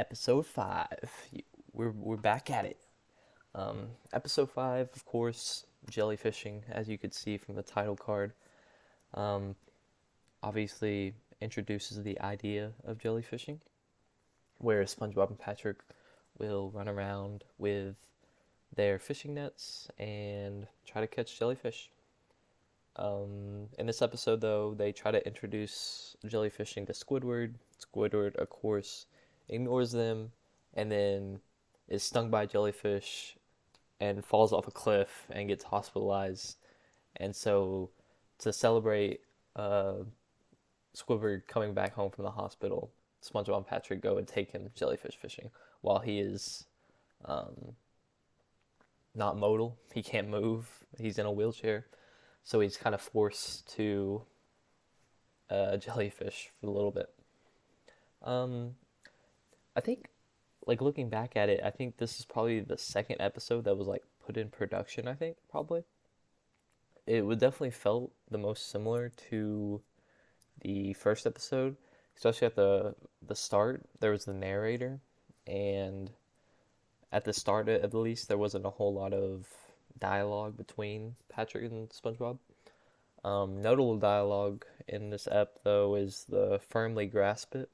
Episode 5. We're back at it. Episode 5, of course, jellyfishing, as you could see from the title card. Um, Obviously introduces the idea of jellyfishing, where SpongeBob and Patrick will run around with their fishing nets and try to catch jellyfish. In this episode, though, they try to introduce jellyfishing to Squidward. Squidward, of course, ignores them and then is stung by a jellyfish and falls off a cliff and gets hospitalized. And so, to celebrate Squidward coming back home from the hospital, SpongeBob and Patrick go and take him jellyfish fishing while he is um, not modal. He can't move. He's in a wheelchair. So he's kind of forced to jellyfish for a little bit. Um, I think, like looking back at it, I think this is probably the second episode that was like put in production. I think probably it would definitely felt the most similar to the first episode, especially at the start. There was the narrator, and at the start at least there wasn't a whole lot of dialogue between Patrick and SpongeBob. Notable dialogue in this ep though is the firmly grasp it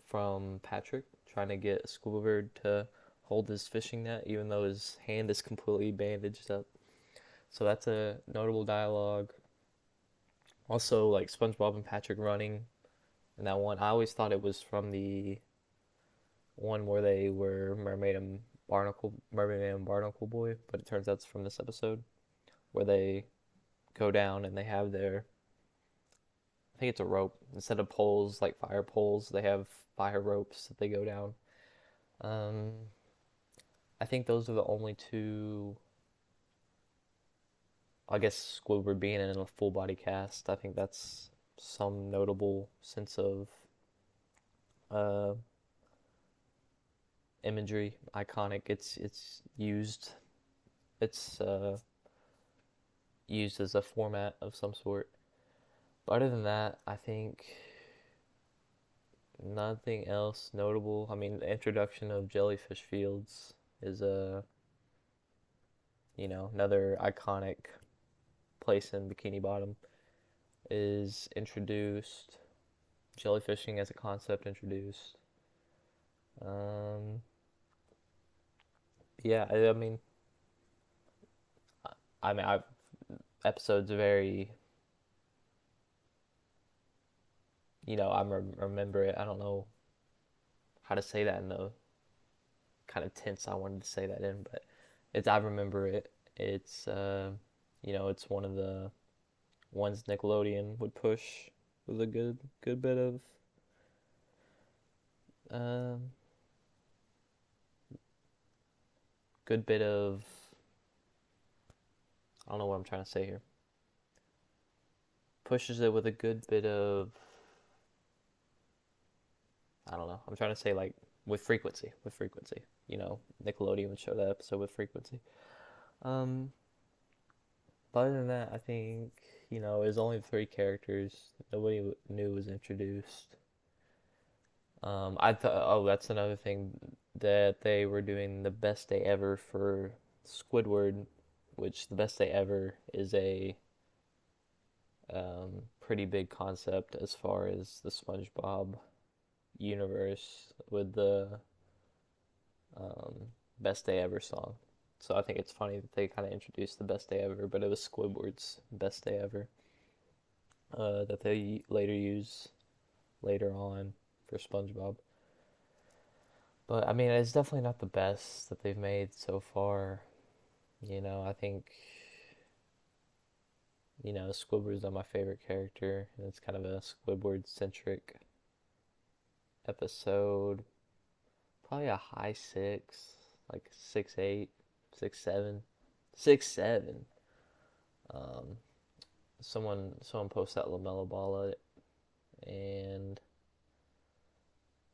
from Patrick trying to get Squidward to hold his fishing net even though his hand is completely bandaged up. So that's a notable dialogue. Also, like SpongeBob and Patrick running in that one. I always thought it was from the one where they were Mermaid and Barnacle Boy, but it turns out it's from this episode where they go down and they have their, I think it's a rope instead of poles like fire poles. They have fire ropes that they go down. Um, I think those are the only two. I guess Squidward being in a full body cast. I think that's some notable sense of uh, imagery, iconic. It's used. It's used as a format of some sort. But other than that, I think nothing else notable. I mean, the introduction of jellyfish fields is a another iconic place in Bikini Bottom is introduced. Jellyfishing as a concept introduced. Um, yeah, I mean, I've episodes very, remember it. I don't know how to say that in the kind of tense I wanted to say that in, but I remember it. It's it's one of the ones Nickelodeon would push with a good bit of um good bit of I don't know what I'm trying to say here. Pushes it with a good bit of I don't know. I'm trying to say like with frequency, Nickelodeon would show that episode with frequency. Um, but other than that, I think there's only three characters nobody knew was introduced. I thought, oh, that's another thing that they were doing the best day ever for Squidward, which the best day ever is a pretty big concept as far as the SpongeBob universe with the um, best day ever song. So I think it's funny that they kind of introduced the best day ever, but it was Squidward's best day ever that they later use later on for SpongeBob. But I mean, it's definitely not the best that they've made so far. I think Squidward's not my favorite character, and it's kind of a Squidward centric episode. Probably a high six, like 6.8, 6.7, 6.7. Um, someone posted that Lamella Ball at it, and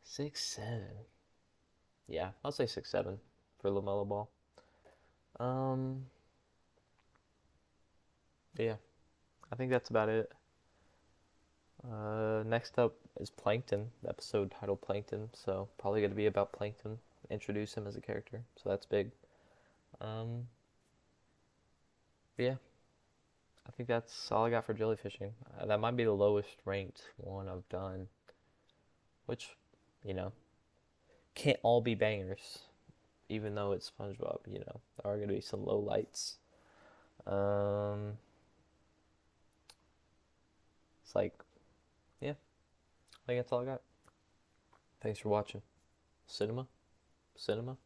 6.7. Yeah, I'll say 6.7 for Lamella Ball. Um, yeah, I think that's about it. Next up is Plankton, the episode titled Plankton, so probably going to be about Plankton. Introduce him as a character, so that's big. Um, but yeah, I think that's all I got for jellyfishing. That might be the lowest ranked one I've done, which, you know, can't all be bangers, even though it's SpongeBob, there are going to be some low lights. Um, it's like, yeah, I think that's all I got. Thanks for watching. Cinema? Cinema?